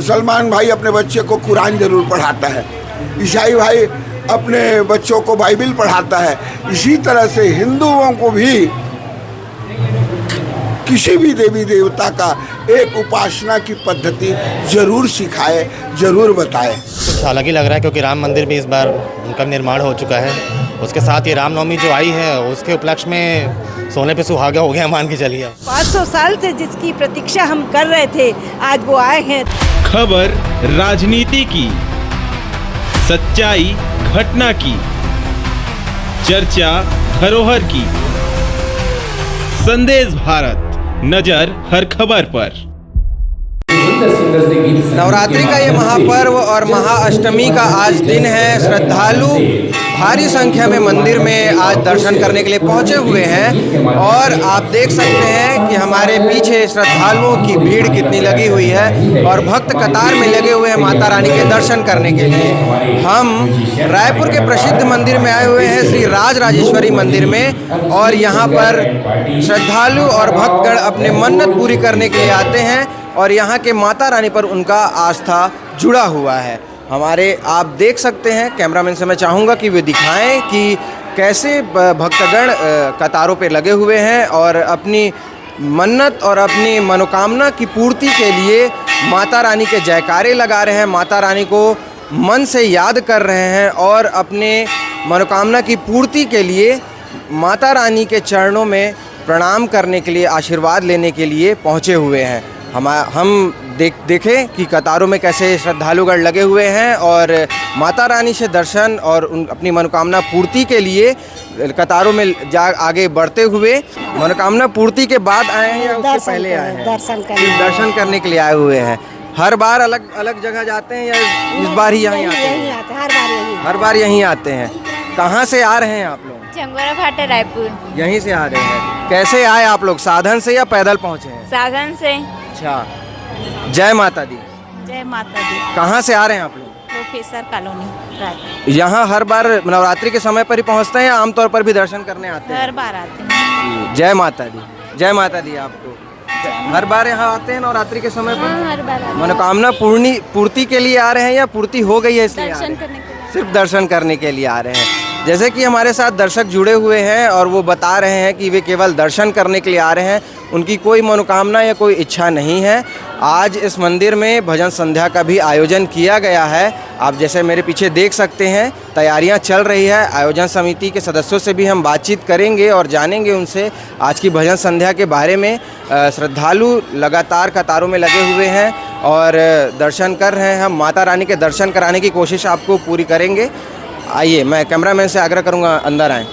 मुसलमान भाई अपने बच्चे को कुरान जरूर पढ़ाता है, ईसाई भाई अपने बच्चों को बाइबिल पढ़ाता है। इसी तरह से हिंदुओं को भी किसी भी देवी देवता का एक उपासना की पद्धति जरूर सिखाए, जरूर बताए। कुछ अलग ही लग रहा है क्योंकि राम मंदिर भी इस बार उनका निर्माण हो चुका है। उसके साथ ये रामनवमी जो आई है उसके उपलक्ष्य में सोने पे सुहागा हो गया, मान के चलिए। 500 साल से जिसकी प्रतीक्षा हम कर रहे थे, आज वो आए हैं। खबर राजनीति की, सच्चाई घटना की, चर्चा धरोहर की। संदेश भारत, नजर हर खबर पर। नवरात्रि का ये महापर्व और महाअष्टमी का आज दिन है। श्रद्धालु भारी संख्या में मंदिर में आज दर्शन करने के लिए पहुंचे हुए हैं और आप देख सकते हैं कि हमारे पीछे श्रद्धालुओं की भीड़ कितनी लगी हुई है और भक्त कतार में लगे हुए हैं माता रानी के दर्शन करने के लिए। हम रायपुर के प्रसिद्ध मंदिर में आए हुए हैं, श्री राज राजेश्वरी मंदिर में, और यहाँ पर श्रद्धालु और भक्तगण अपने मन्नत पूरी करने के लिए आते हैं और यहाँ के माता रानी पर उनका आस्था जुड़ा हुआ है। हमारे आप देख सकते हैं, कैमरामैन से मैं चाहूँगा कि वे दिखाएं कि कैसे भक्तगण कतारों पे लगे हुए हैं और अपनी मन्नत और अपनी मनोकामना की पूर्ति के लिए माता रानी के जयकारे लगा रहे हैं, माता रानी को मन से याद कर रहे हैं और अपने मनोकामना की पूर्ति के लिए माता रानी के चरणों में प्रणाम करने के लिए, आशीर्वाद लेने के लिए पहुँचे हुए हैं। हम देखें कि कतारों में कैसे श्रद्धालुगण लगे हुए हैं और माता रानी से दर्शन और अपनी मनोकामना पूर्ति के लिए कतारों में आगे बढ़ते हुए। मनोकामना पूर्ति के बाद आए हैं या उससे पहले आए हैं? दर्शन करने के लिए आए हुए हैं। हर बार अलग अलग जगह जाते हैं या इस बार ही यहीं आते हैं? हर बार यहीं आते हैं। कहाँ से आ रहे हैं आप लोग? चंगोरा घाट, रायपुर। यहीं से आ रहे हैं। कैसे आए आप लोग, साधन से या पैदल पहुँचे हैं? साधन से। अच्छा, जय माता दी। जय माता दी। कहाँ से आ रहे हैं आप लोग? Professor colony. यहाँ हर बार नवरात्रि के समय पर ही पहुँचते हैं या आमतौर पर भी दर्शन करने आते हैं? हर बार आते हैं। जय माता दी। जय माता दी। आपको हर बार यहाँ आते हैं नवरात्रि के समय पर? हर बार मनोकामना पूर्ति के लिए आ रहे हैं या पूर्ति हो गई है इसलिए? दर्शन करने के लिए। सिर्फ दर्शन करने के लिए आ रहे हैं। जैसे कि हमारे साथ दर्शक जुड़े हुए हैं और वो बता रहे हैं कि वे केवल दर्शन करने के लिए आ रहे हैं, उनकी कोई मनोकामना या कोई इच्छा नहीं है। आज इस मंदिर में भजन संध्या का भी आयोजन किया गया है। आप जैसे मेरे पीछे देख सकते हैं, तैयारियां चल रही है। आयोजन समिति के सदस्यों से भी हम बातचीत करेंगे और जानेंगे उनसे आज की भजन संध्या के बारे में। श्रद्धालु लगातार कतारों में लगे हुए हैं और दर्शन कर रहे हैं। हम माता रानी के दर्शन कराने की कोशिश आपको पूरी करेंगे। आइए, मैं कैमरामैन से आग्रह करूंगा, अंदर आएं।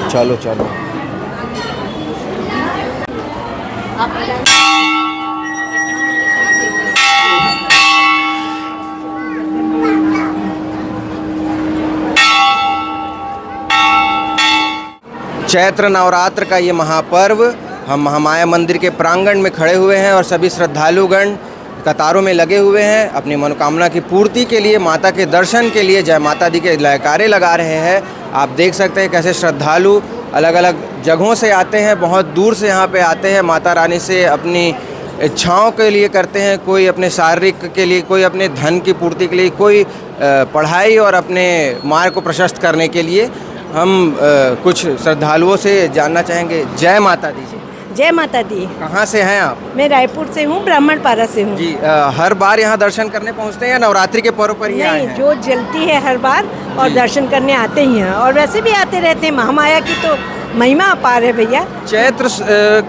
चलो चलो। चैत्र नवरात्र का ये महापर्व, हम महामाया मंदिर के प्रांगण में खड़े हुए हैं और सभी श्रद्धालुगण कतारों में लगे हुए हैं अपनी मनोकामना की पूर्ति के लिए, माता के दर्शन के लिए जय माता दी के जयकारे लगा रहे हैं। आप देख सकते हैं कैसे श्रद्धालु अलग अलग जगहों से आते हैं, बहुत दूर से यहाँ पे आते हैं, माता रानी से अपनी इच्छाओं के लिए करते हैं। कोई अपने शारीरिक के लिए, कोई अपने धन की पूर्ति के लिए, कोई पढ़ाई और अपने मार्ग को प्रशस्त करने के लिए। हम कुछ श्रद्धालुओं से जानना चाहेंगे। जय माता दी जी। जय माता दी। कहाँ से हैं आप? मैं रायपुर से हूँ, ब्राह्मणपारा से हूँ। जी, हर बार यहाँ दर्शन करने पहुँचते हैं या नवरात्रि के पर्व पर ही आए हैं? जो जलती है हर बार और दर्शन करने आते ही हैं और वैसे भी आते रहते हैं। महामाया की तो महिमा अपार है भैया। चैत्र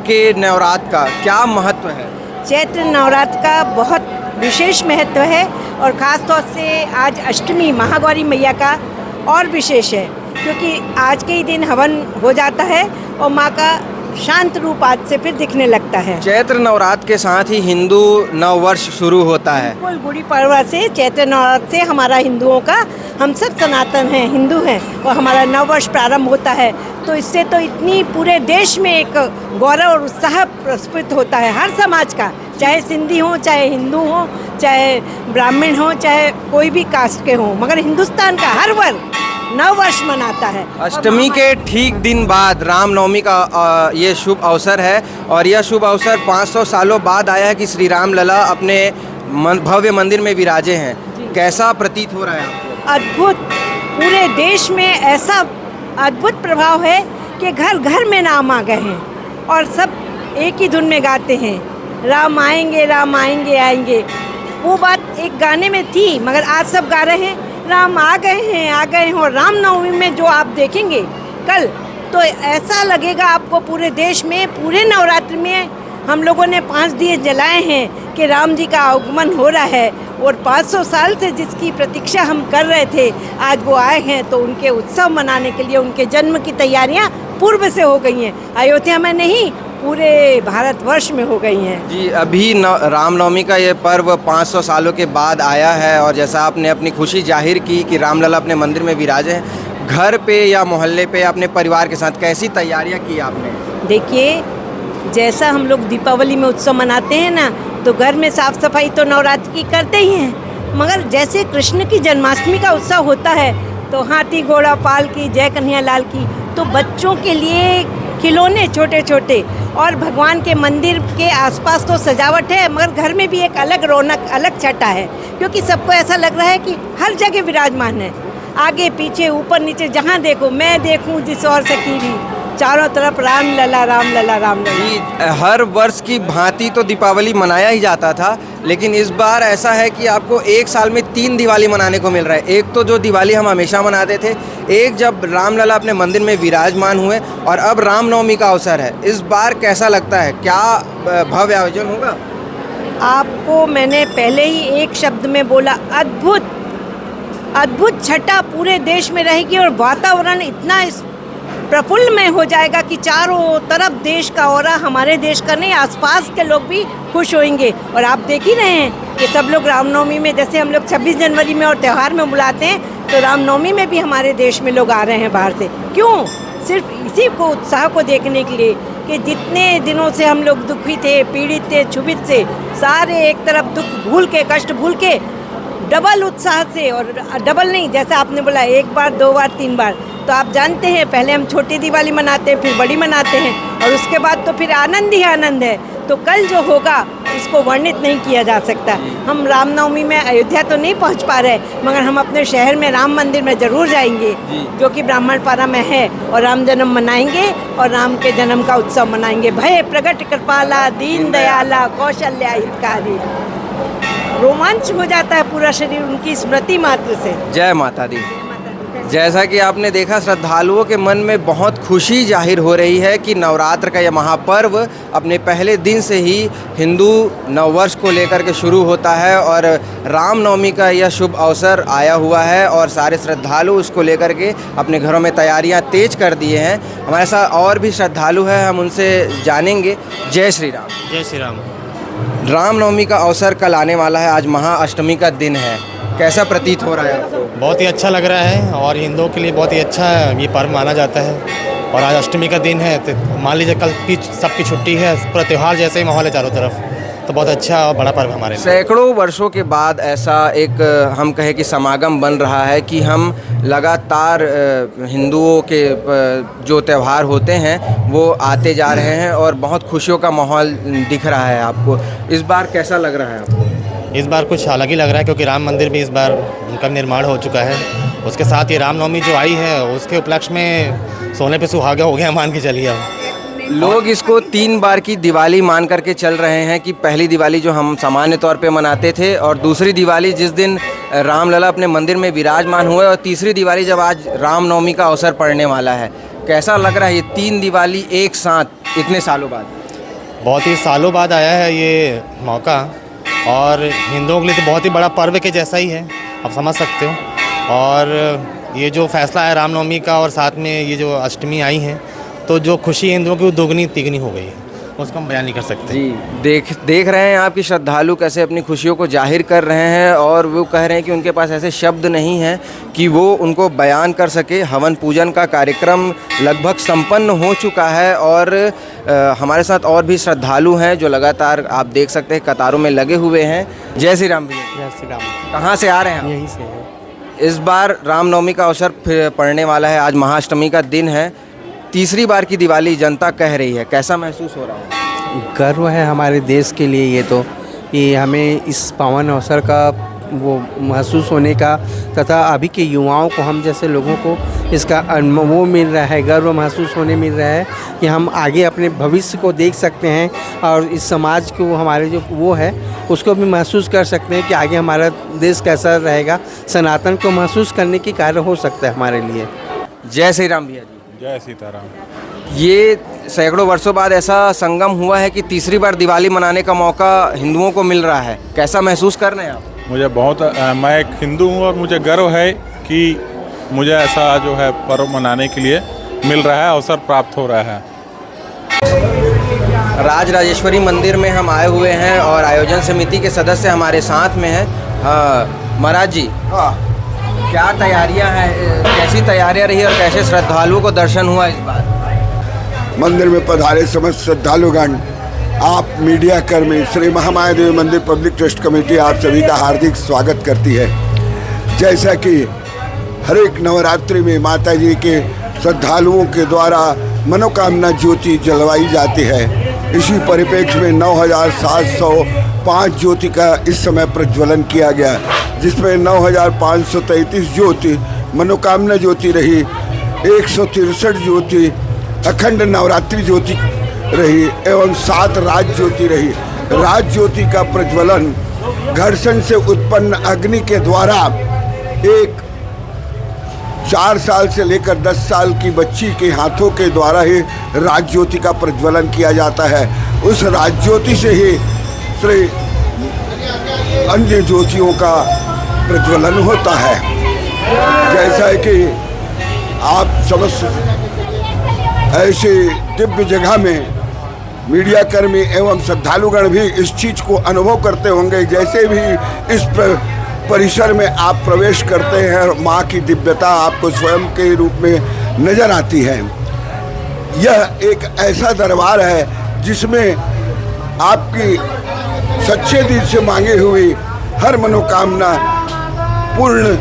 के नवरात्र का क्या महत्व है? चैत्र नवरात्र का बहुत विशेष महत्व है और ख़ास तौर से आज अष्टमी महागौरी मैया का और विशेष है, क्योंकि आज के ही दिन हवन हो जाता है और माँ का शांत रूप आज से फिर दिखने लगता है। चैत्र नवरात्र के साथ ही हिंदू नव वर्ष शुरू होता है। बिल्कुल, गुड़ी पड़वा से, चैत्र नवरात्र से हमारा हिंदुओं का, हम सब सनातन हैं, हिंदू हैं और हमारा नव वर्ष प्रारंभ होता है। तो इससे तो इतनी पूरे देश में एक गौरव और उत्साह प्रस्फुटित होता है हर समाज का, चाहे सिंधी हो, चाहे हिंदू हो, चाहे ब्राह्मण हो, चाहे कोई भी कास्ट के हों, मगर हिंदुस्तान का हर वर्ग नव वर्ष मनाता है। अष्टमी के ठीक दिन बाद रामनवमी का ये शुभ अवसर है और यह शुभ अवसर 500 सालों बाद आया है कि श्री राम लला अपने भव्य मंदिर में विराजे हैं। कैसा प्रतीत हो रहा है आपको? अद्भुत, पूरे देश में ऐसा अद्भुत प्रभाव है कि घर घर में नाम आ गए हैं और सब एक ही धुन में गाते हैं, राम आएंगे आएंगे। वो बात एक गाने में थी मगर आज सब गा रहे हैं राम आ गए हैं। और रामनवमी में जो आप देखेंगे कल, तो ऐसा लगेगा आपको पूरे देश में, पूरे नवरात्रि में हम लोगों ने 5 दिए जलाए हैं कि राम जी का आगमन हो रहा है। और 500 साल से जिसकी प्रतीक्षा हम कर रहे थे, आज वो आए हैं, तो उनके उत्सव मनाने के लिए उनके जन्म की तैयारियां पूर्व से हो गई हैं। अयोध्या में नहीं, पूरे भारतवर्ष में हो गई हैं। जी, अभी रामनवमी का ये पर्व 500 सालों के बाद आया है और जैसा आपने अपनी खुशी जाहिर की कि रामलला अपने मंदिर में विराजे हैं, घर पे या मोहल्ले पे या अपने परिवार के साथ कैसी तैयारियां की आपने? देखिए, जैसा हम लोग दीपावली में उत्सव मनाते हैं ना, तो घर में साफ सफाई तो नवरात्रि की करते ही हैं, मगर जैसे कृष्ण की जन्माष्टमी का उत्सव होता है तो हाथी घोड़ा पाल की, जय कन्हैया लाल की, तो बच्चों के लिए खिलौने छोटे छोटे और भगवान के मंदिर के आसपास तो सजावट है, मगर घर में भी एक अलग रौनक, अलग छटा है, क्योंकि सबको ऐसा लग रहा है कि हर जगह विराजमान है। आगे पीछे ऊपर नीचे जहाँ देखो, मैं देखूँ जिस और सकीरी, चारों तरफ राम लला राम लला राम लला। जी, हर वर्ष की भांति तो दीपावली मनाया ही जाता था, लेकिन इस बार ऐसा है कि आपको एक साल में 3 दिवाली मनाने को मिल रहा है। एक तो जो दिवाली हम हमेशा मनाते थे, एक जब रामलला अपने मंदिर में विराजमान हुए, और अब रामनवमी का अवसर है। इस बार कैसा लगता है, क्या भव्य आयोजन होगा? आपको मैंने पहले ही एक शब्द में बोला, अद्भुत। अद्भुत छटा पूरे देश में रहेगी और वातावरण इतना प्रफुल्ल में हो जाएगा कि चारों तरफ देश का और हमारे देश का नहीं, आसपास के लोग भी खुश होंगे। और आप देख ही रहे हैं कि सब लोग रामनवमी में, जैसे हम लोग 26 जनवरी में और त्यौहार में बुलाते हैं, तो रामनवमी में भी हमारे देश में लोग आ रहे हैं बाहर से। क्यों? सिर्फ इसी को, उत्साह को देखने के लिए कि जितने दिनों से हम लोग दुखी थे, पीड़ित थे, क्षुभित से, सारे एक तरफ दुख भूल के, कष्ट भूल के, डबल उत्साह से, और डबल नहीं, जैसा आपने बोला 1 बार 2 बार 3 बार, तो आप जानते हैं पहले हम छोटी दिवाली मनाते हैं, फिर बड़ी मनाते हैं, और उसके बाद तो फिर आनंद ही आनंद है। तो कल जो होगा उसको वर्णित नहीं किया जा सकता। हम रामनवमी में अयोध्या तो नहीं पहुंच पा रहे, मगर हम अपने शहर में राम मंदिर में ज़रूर जाएंगे, जो कि ब्राह्मणपारा में है, और राम जन्म मनाएंगे और राम के जन्म का उत्सव मनाएंगे। भय प्रगट कृपाला दीन दयाला कौशल्या हितकारी। रोमांच हो जाता है पूरा शरीर उनकी स्मृति मात्र से। जय माता दी। जैसा कि आपने देखा, श्रद्धालुओं के मन में बहुत खुशी जाहिर हो रही है कि नवरात्र का यह महापर्व अपने पहले दिन से ही हिंदू नववर्ष को लेकर के शुरू होता है और रामनवमी का यह शुभ अवसर आया हुआ है और सारे श्रद्धालु उसको लेकर के अपने घरों में तैयारियां तेज कर दिए हैं। हमारे साथ और भी श्रद्धालु हैं, हम उनसे जानेंगे। जय श्री राम। जय श्री राम। रामनवमी का अवसर कल आने वाला है, आज महाअष्टमी का दिन है, कैसा प्रतीत हो रहा है आपको? बहुत ही अच्छा लग रहा है और हिंदुओं के लिए बहुत ही अच्छा ये पर्व माना जाता है। और आज अष्टमी का दिन है, तो मान लीजिए कल की सबकी छुट्टी है, पूरा त्यौहार जैसे ही माहौल है चारों तरफ, तो बहुत अच्छा और बड़ा पर्व हमारे लिए। सैकड़ों वर्षों के बाद ऐसा एक हम कहे कि समागम बन रहा है कि हम लगातार हिंदुओं के जो त्यौहार होते हैं वो आते जा रहे हैं और बहुत खुशियों का माहौल दिख रहा है आपको। इस बार कैसा लग रहा है आपको? इस बार कुछ अलग ही लग रहा है, क्योंकि राम मंदिर भी इस बार उनका निर्माण हो चुका है। उसके साथ ये रामनवमी जो आई है, उसके उपलक्ष्य में सोने पे सुहागा हो गया, मान के चलिए। लोग इसको 3 बार की दिवाली मान करके चल रहे हैं कि पहली दिवाली जो हम सामान्य तौर पे मनाते थे, और दूसरी दिवाली जिस दिन रामलला अपने मंदिर में विराजमान हुए, और तीसरी दिवाली जब आज रामनवमी का अवसर पड़ने वाला है। कैसा लग रहा है ये 3 दिवाली एक साथ इतने सालों बाद? बहुत ही सालों बाद आया है ये मौका, और हिंदुओं के लिए तो बहुत ही बड़ा पर्व के जैसा ही है, आप समझ सकते हो। और ये जो फैसला है रामनवमी का, और साथ में ये जो अष्टमी आई है, तो जो खुशी हिंदुओं की वो दोगुनी तिगनी हो गई है, उसको हम बयान नहीं कर सकते। जी, देख रहे हैं आपकी श्रद्धालु कैसे अपनी खुशियों को जाहिर कर रहे हैं, और वो कह रहे हैं कि उनके पास ऐसे शब्द नहीं हैं कि वो उनको बयान कर सके। हवन पूजन का कार्यक्रम लगभग संपन्न हो चुका है और हमारे साथ और भी श्रद्धालु हैं जो लगातार आप देख सकते हैं कतारों में लगे हुए हैं। जय श्री राम भैया। जय श्री राम। कहाँ से आ रहे हैं आप? यहीं से है। इस बार रामनवमी का अवसर फिर पड़ने वाला है। आज महाअष्टमी का दिन है। तीसरी बार की दिवाली जनता कह रही है, कैसा महसूस हो रहा है? गर्व है हमारे देश के लिए ये तो, कि हमें इस पावन अवसर का वो महसूस होने का, तथा अभी के युवाओं को, हम जैसे लोगों को इसका वो मिल रहा है, गर्व महसूस होने मिल रहा है कि हम आगे अपने भविष्य को देख सकते हैं और इस समाज को, हमारे जो वो है उसको भी महसूस कर सकते हैं कि आगे हमारा देश कैसा रहेगा। सनातन को महसूस करने की कार्य हो सकता है हमारे लिए। जय श्री राम भैया जी। जय सीताराम। ये सैकड़ों वर्षों बाद ऐसा संगम हुआ है कि तीसरी बार दिवाली मनाने का मौका हिंदुओं को मिल रहा है, कैसा महसूस कर रहे हैं आप? मुझे बहुत मैं एक हिंदू हूँ और मुझे गर्व है कि मुझे ऐसा जो है पर्व मनाने के लिए मिल रहा है, अवसर प्राप्त हो रहा है। राजराजेश्वरी मंदिर में हम आए हुए हैं और आयोजन समिति के सदस्य हमारे साथ में हैं। महाराज जी, क्या तैयारियां हैं, कैसी तैयारियां रही और कैसे श्रद्धालुओं को दर्शन हुआ इस बार? मंदिर में पधारे समस्त श्रद्धालुगण, आप मीडिया कर्मी, श्री महामाया देवी मंदिर पब्लिक ट्रस्ट कमेटी आप सभी का हार्दिक स्वागत करती है। जैसा कि हर एक नवरात्रि में माता जी के श्रद्धालुओं के द्वारा मनोकामना ज्योति जलवाई जाती है, इसी परिप्रेक्ष्य में 9,705 ज्योति का इस समय प्रज्वलन किया गया, जिसमें 9,533 ज्योति मनोकामना ज्योति रही, 163 ज्योति अखंड नवरात्रि ज्योति रही एवं 7 राज ज्योति रही। राज ज्योति का प्रज्वलन घर्षण से उत्पन्न अग्नि के द्वारा एक 4 साल से लेकर 10 साल की बच्ची के हाथों के द्वारा ही राज ज्योति का प्रज्वलन किया जाता है। उस राज ज्योति से ही श्री अन्य ज्योतियों का प्रज्वलन होता है। जैसा कि आप समस्त ऐसे दिव्य जगह में मीडिया कर्मी एवं श्रद्धालुगण भी इस चीज़ को अनुभव करते होंगे, जैसे भी इस परिसर में आप प्रवेश करते हैं माँ की दिव्यता आपको स्वयं के रूप में नजर आती है। यह एक ऐसा दरबार है जिसमें आपकी सच्चे दिल से मांगी हुई हर मनोकामना पूर्ण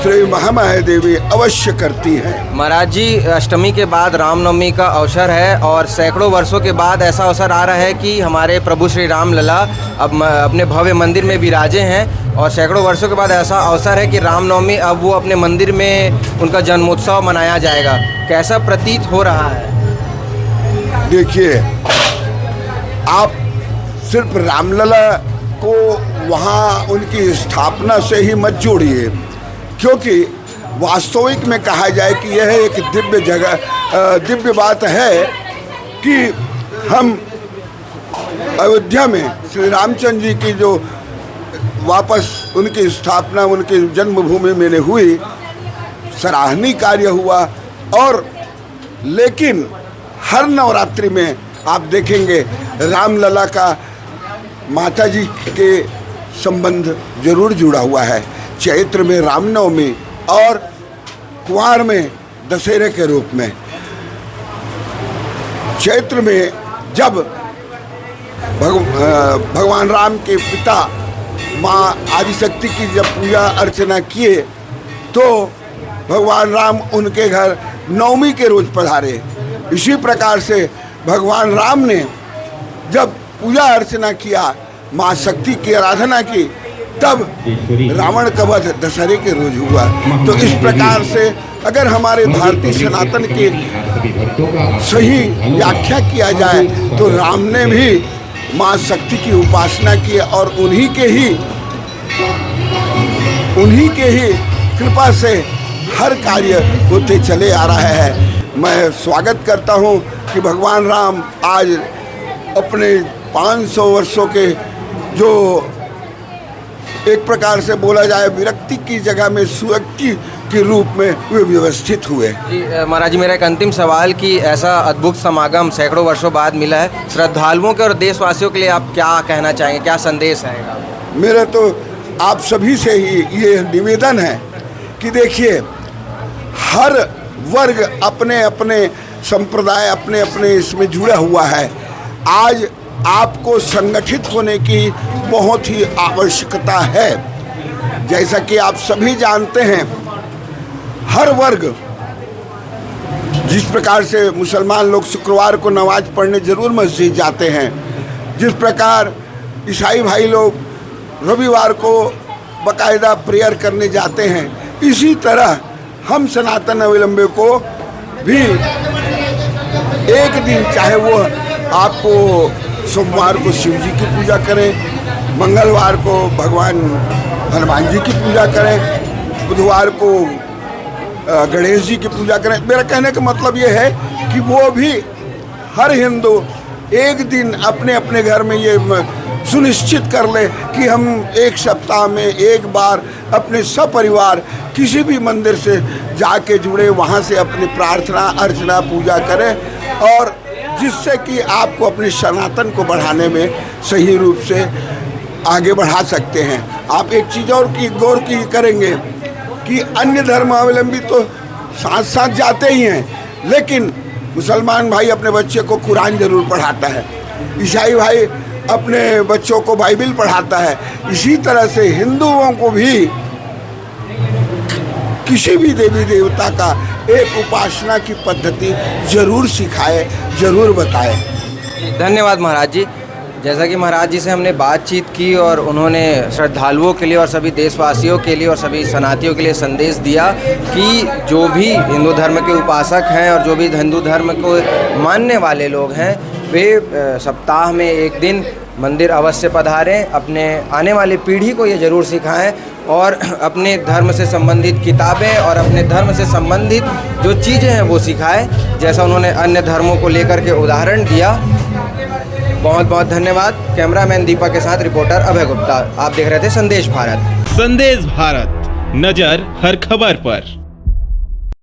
श्री महामाया देवी अवश्य करती है। महाराज जी, अष्टमी के बाद रामनवमी का अवसर है और सैकड़ों वर्षों के बाद ऐसा अवसर आ रहा है कि हमारे प्रभु श्री राम लला अब अपने भव्य मंदिर में विराजे हैं और सैकड़ों वर्षों के बाद ऐसा अवसर है कि रामनवमी अब वो अपने मंदिर में उनका जन्मोत्सव मनाया जाएगा, कैसा प्रतीत हो रहा है? देखिए, आप सिर्फ रामलला को वहाँ उनकी स्थापना से ही मत जोड़िए, क्योंकि वास्तविक में कहा जाए कि यह एक दिव्य जगह, दिव्य बात है कि हम अयोध्या में श्री रामचंद्र जी की जो वापस उनकी स्थापना उनकी जन्मभूमि में हुई, सराहनीय कार्य हुआ। और लेकिन हर नवरात्रि में आप देखेंगे रामलला का माता जी के संबंध जरूर जुड़ा हुआ है। चैत्र में रामनवमी और कुंवार में दशहरे के रूप में। चैत्र में जब भगवान राम के पिता माँ आदिशक्ति की जब पूजा अर्चना किए तो भगवान राम उनके घर नवमी के रोज पधारे। इसी प्रकार से भगवान राम ने जब पूजा अर्चना किया, माँ शक्ति की आराधना की, तब रावण का वध दशहरे के रोज हुआ। तो इस प्रकार से अगर हमारे भारतीय सनातन की सही व्याख्या किया जाए तो राम ने भी माँ शक्ति की उपासना की और उन्हीं के ही कृपा से हर कार्य होते चले आ रहा है। मैं स्वागत करता हूँ कि भगवान राम आज अपने 500 वर्षों के जो एक प्रकार से बोला जाए विरक्ति की जगह में सुव्यक्ति के रूप में वे व्यवस्थित हुए। जी महाराज जी, मेरा एक अंतिम सवाल कि ऐसा अद्भुत समागम सैकड़ों वर्षों बाद मिला है, श्रद्धालुओं के और देशवासियों के लिए आप क्या कहना चाहेंगे, क्या संदेश आएगा? मेरा तो आप सभी से ही ये निवेदन है कि देखिए, हर वर्ग अपने अपने संप्रदाय अपने अपने इसमें जुड़ा हुआ है। आज आपको संगठित होने की बहुत ही आवश्यकता है। जैसा कि आप सभी जानते हैं, हर वर्ग, जिस प्रकार से मुसलमान लोग शुक्रवार को नमाज पढ़ने ज़रूर मस्जिद जाते हैं, जिस प्रकार ईसाई भाई लोग रविवार को बाकायदा प्रेयर करने जाते हैं, इसी तरह हम सनातन अवलंबी को भी एक दिन, चाहे वो आपको सोमवार को शिव जी की पूजा करें, मंगलवार को भगवान हनुमान जी की पूजा करें, बुधवार को गणेश जी की पूजा करें। मेरा कहने का मतलब ये है कि वो भी हर हिंदू एक दिन अपने अपने घर में ये सुनिश्चित कर ले कि हम एक सप्ताह में एक बार अपने सपरिवार किसी भी मंदिर से जाके जुड़े, वहाँ से अपनी प्रार्थना अर्चना पूजा करें, और जिससे कि आपको अपने सनातन को बढ़ाने में सही रूप से आगे बढ़ा सकते हैं। आप एक चीज़ और की गौर की करेंगे कि अन्य धर्मावलंबी तो साथ साथ जाते ही हैं, लेकिन मुसलमान भाई अपने बच्चे को कुरान जरूर पढ़ाता है, ईसाई भाई अपने बच्चों को बाइबिल पढ़ाता है। इसी तरह से हिंदुओं को भी किसी भी देवी देवता का एक उपासना की पद्धति जरूर सिखाए, जरूर बताए। धन्यवाद महाराज जी। जैसा कि महाराज जी से हमने बातचीत की और उन्होंने श्रद्धालुओं के लिए और सभी देशवासियों के लिए और सभी सनातियों के लिए संदेश दिया कि जो भी हिंदू धर्म के उपासक हैं और जो भी हिंदू धर्म को मानने वाले लोग हैं, वे सप्ताह में एक दिन मंदिर अवश्य पधारें, अपने आने वाली पीढ़ी को ये ज़रूर सिखाएं और अपने धर्म से संबंधित किताबें और अपने धर्म से संबंधित जो चीज़ें हैं वो सिखाएं, जैसा उन्होंने अन्य धर्मों को लेकर के उदाहरण दिया। बहुत बहुत धन्यवाद। कैमरामैन दीपक के साथ रिपोर्टर अभय गुप्ता। आप देख रहे थे संदेश भारत। संदेश भारत, नजर हर खबर पर।